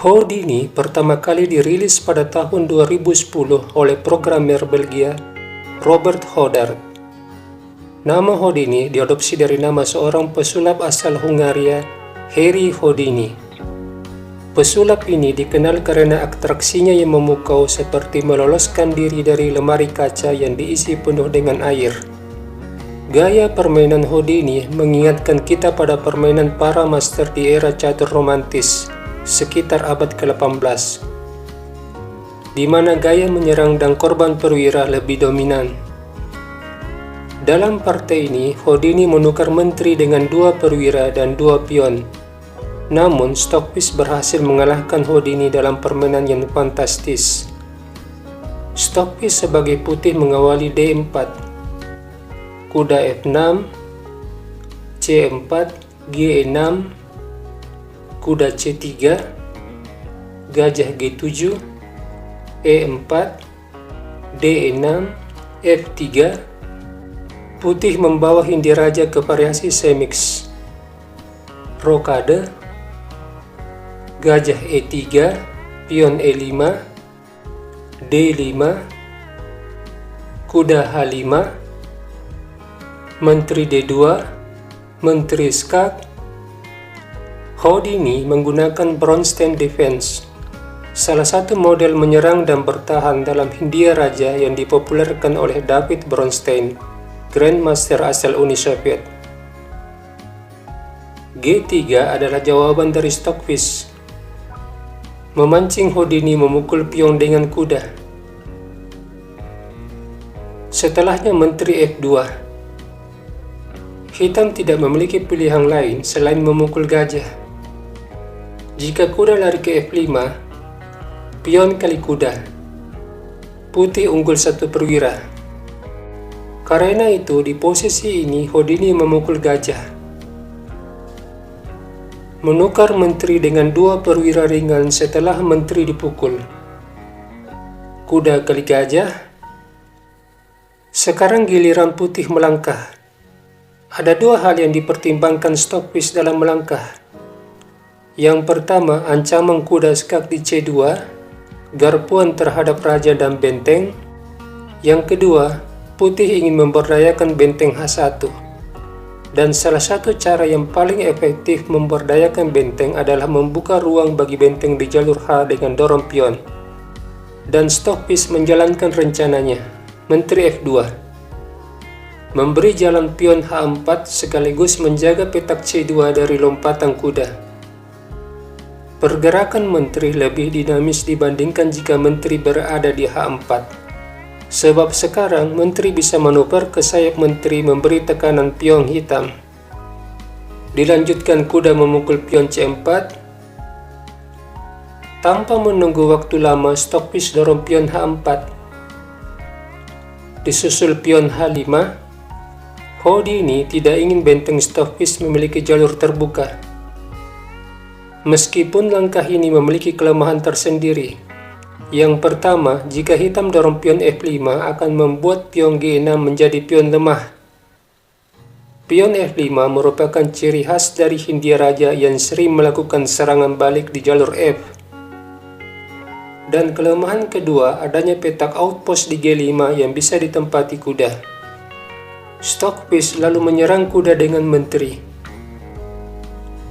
Houdini pertama kali dirilis pada tahun 2010 oleh programmer Belgia, Robert Houdart. Nama Houdini diadopsi dari nama seorang pesulap asal Hungaria, Harry Houdini. Pesulap ini dikenal karena atraksinya yang memukau seperti meloloskan diri dari lemari kaca yang diisi penuh dengan air. Gaya permainan Houdini mengingatkan kita pada permainan para master di era catur romantis sekitar abad ke-18, di mana gaya menyerang dan korban perwira lebih dominan. Dalam partai ini, Houdini menukar menteri dengan 2 perwira dan 2 pion. Namun, Stockfish berhasil mengalahkan Houdini dalam permainan yang fantastis. Stockfish sebagai putih mengawali D4, kuda F6, C4, G6, kuda C3, gajah G7, E4, D6, F3. Putih membawa Hindiraja ke variasi semix, rokade, gajah E3, pion E5, D5, kuda H5, menteri D2, menteri skak. Houdini menggunakan Bronstein Defense, salah satu model menyerang dan bertahan dalam Hindia Raja yang dipopulerkan oleh David Bronstein, Grandmaster asal Uni Soviet. G3 adalah jawaban dari Stockfish, memancing Houdini memukul pion dengan kuda. Setelahnya menteri F2. Hitam tidak memiliki pilihan lain selain memukul gajah. Jika kuda lari ke F5, pion kali kuda. Putih unggul 1 perwira. Karena itu, di posisi ini Houdini memukul gajah. Menukar menteri dengan 2 perwira ringan setelah menteri dipukul. Kuda kali gajah. Sekarang giliran putih melangkah. Ada 2 hal yang dipertimbangkan Stockfish dalam melangkah. Yang pertama, ancaman kuda skak di C2, garpuan terhadap raja dan benteng. Yang kedua, putih ingin memberdayakan benteng H1. Dan salah satu cara yang paling efektif memberdayakan benteng adalah membuka ruang bagi benteng di jalur H dengan dorong pion. Dan Stockfish menjalankan rencananya, menteri F2. Memberi jalan pion H4 sekaligus menjaga petak C2 dari lompatan kuda. Pergerakan menteri lebih dinamis dibandingkan jika menteri berada di H4. Sebab sekarang menteri bisa manuver ke sayap menteri memberi tekanan pion hitam. Dilanjutkan kuda memukul pion C4. Tanpa menunggu waktu lama, Stockfish dorong pion H4. Disusul pion H5. Houdini tidak ingin benteng Stockfish memiliki jalur terbuka. Meskipun langkah ini memiliki kelemahan tersendiri. Yang pertama, jika hitam dorong pion F5 akan membuat pion G6 menjadi pion lemah. Pion F5 merupakan ciri khas dari Hindia Raja yang sering melakukan serangan balik di jalur F. Dan kelemahan kedua, adanya petak outpost di G5 yang bisa ditempati kuda. Stockfish lalu menyerang kuda dengan menteri.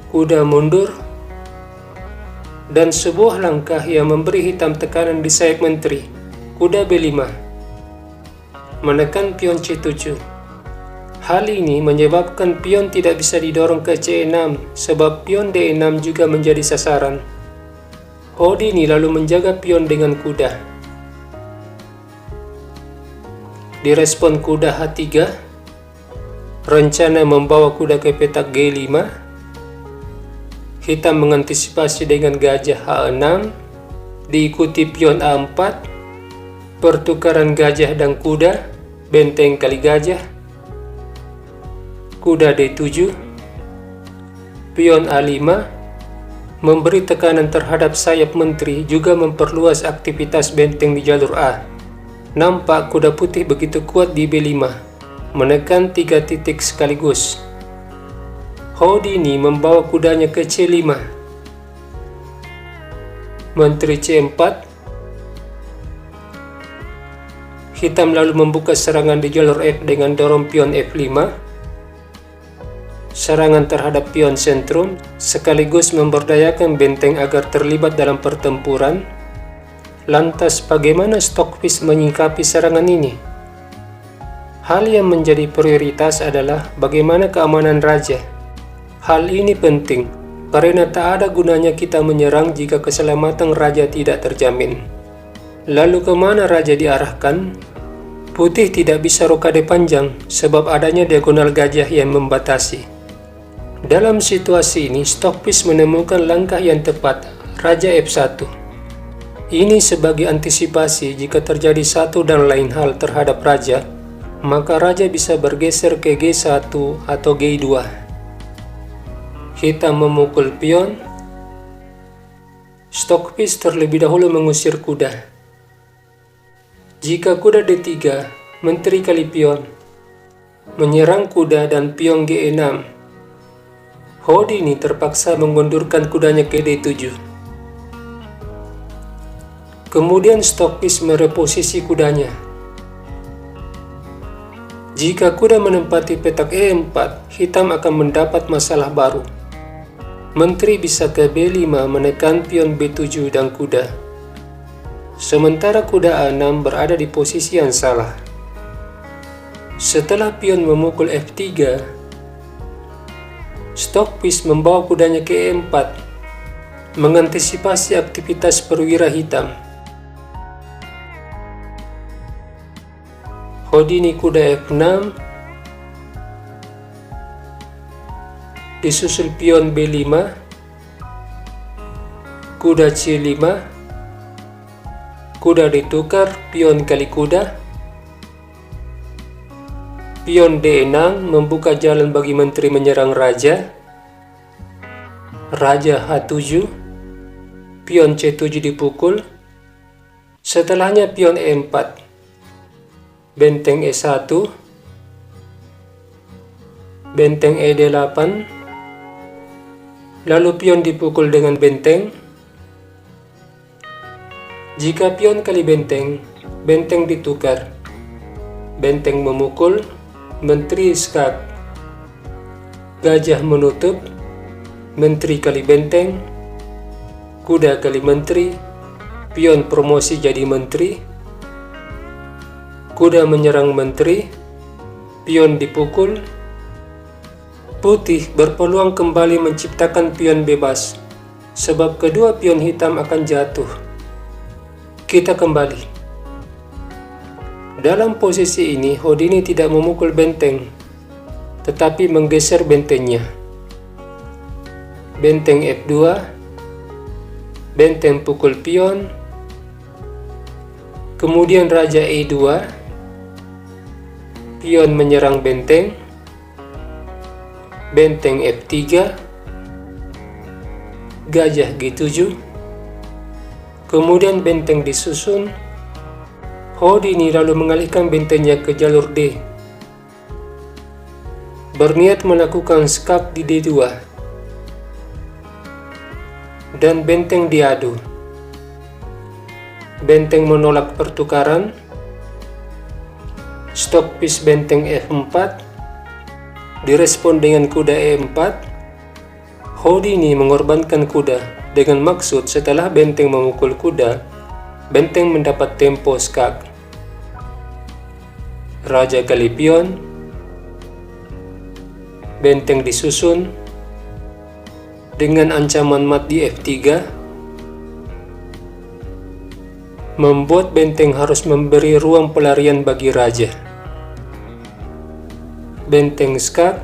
Kuda mundur, dan sebuah langkah yang memberi hitam tekanan di sayap menteri, kuda B5, menekan pion C7. Hal ini menyebabkan pion tidak bisa didorong ke C6 sebab pion D6 juga menjadi sasaran. Houdini lalu menjaga pion dengan kuda. Direspon kuda H3, rencana membawa kuda ke petak G5. Hitam mengantisipasi dengan gajah H6, diikuti pion A4, pertukaran gajah dan kuda, benteng kali gajah, kuda D7, pion A5, memberi tekanan terhadap sayap menteri juga memperluas aktivitas benteng di jalur A. Nampak kuda putih begitu kuat di B5, menekan 3 titik sekaligus. Houdini membawa kudanya ke C5. Menteri C4. Hitam lalu membuka serangan di jalur F dengan dorong pion F5. Serangan terhadap pion sentrum sekaligus memberdayakan benteng agar terlibat dalam pertempuran. Lantas bagaimana Stockfish menyikapi serangan ini? Hal yang menjadi prioritas adalah bagaimana keamanan raja. Hal ini penting karena tak ada gunanya kita menyerang jika keselamatan raja tidak terjamin. Lalu kemana raja diarahkan? Putih tidak bisa rokade panjang sebab adanya diagonal gajah yang membatasi. Dalam situasi ini, Stockfish menemukan langkah yang tepat, Raja F1. Ini sebagai antisipasi jika terjadi satu dan lain hal terhadap raja, maka raja bisa bergeser ke G1 atau G2. Hitam memukul pion. Stockfish terlebih dahulu mengusir kuda. Jika kuda D3, menteri kali pion, menyerang kuda dan pion G6, Houdini terpaksa mengundurkan kudanya ke D7. Kemudian Stockfish mereposisi kudanya. Jika kuda menempati petak E4, hitam akan mendapat masalah baru. Menteri bisa ke B5 menekan pion B7 dan kuda. Sementara kuda A6 berada di posisi yang salah. Setelah pion memukul F3, Stockfish membawa kudanya ke E4, mengantisipasi aktivitas perwira hitam. Houdini kuda F6, disusul pion B5, kuda C5, kuda ditukar, pion kali kuda, pion D6 membuka jalan bagi menteri menyerang raja. Raja H7, pion C7 dipukul. Setelahnya pion E4, benteng E1, benteng E8, lalu pion dipukul dengan benteng. Jika pion kali benteng, benteng ditukar, benteng memukul, menteri skak, gajah menutup, menteri kali benteng, kuda kali menteri, pion promosi jadi menteri, kuda menyerang menteri, pion dipukul. Putih berpeluang kembali menciptakan pion bebas, sebab kedua pion hitam akan jatuh. Kita kembali. Dalam posisi ini, Houdini tidak memukul benteng, tetapi menggeser bentengnya. Benteng F2, benteng pukul pion, kemudian Raja E2, pion menyerang benteng, benteng F3, gajah G7, kemudian benteng disusun. Houdini lalu mengalihkan bentengnya ke jalur D, berniat melakukan skak di D2, dan benteng diadu. Benteng menolak pertukaran. Stockfish benteng F4, direspon dengan kuda E4. Houdini mengorbankan kuda dengan maksud setelah benteng memukul kuda, benteng mendapat tempo skak. Raja kali pion, benteng disusun dengan ancaman mat di F3, membuat benteng harus memberi ruang pelarian bagi raja. Benteng skak,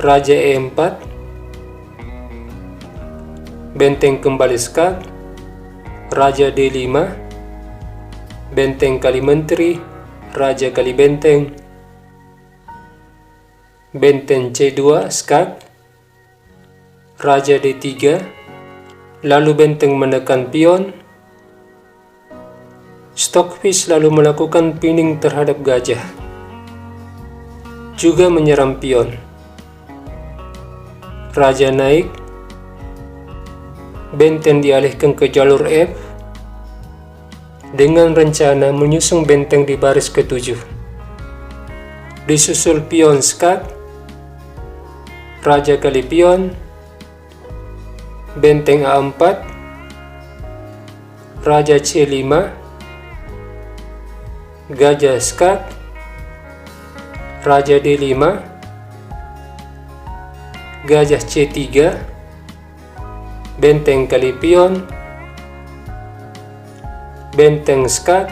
Raja E4, benteng kembali skak, Raja D5, benteng kali menteri, raja kali benteng, benteng C2 skak, Raja D3, lalu benteng menekan pion. Stockfish lalu melakukan pinning terhadap gajah, juga menyerang pion. Raja naik, benteng dialihkan ke jalur F dengan rencana menyusung benteng di baris ke-7. Disusul pion skak, raja kali pion, benteng A4, raja C5, gajah skak, raja D5, gajah C3, benteng kali pion, benteng skak,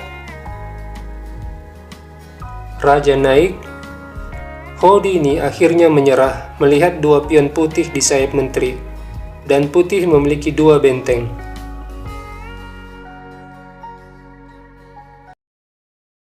raja naik. Houdini akhirnya menyerah melihat dua pion putih di sayap menteri, dan putih memiliki dua benteng.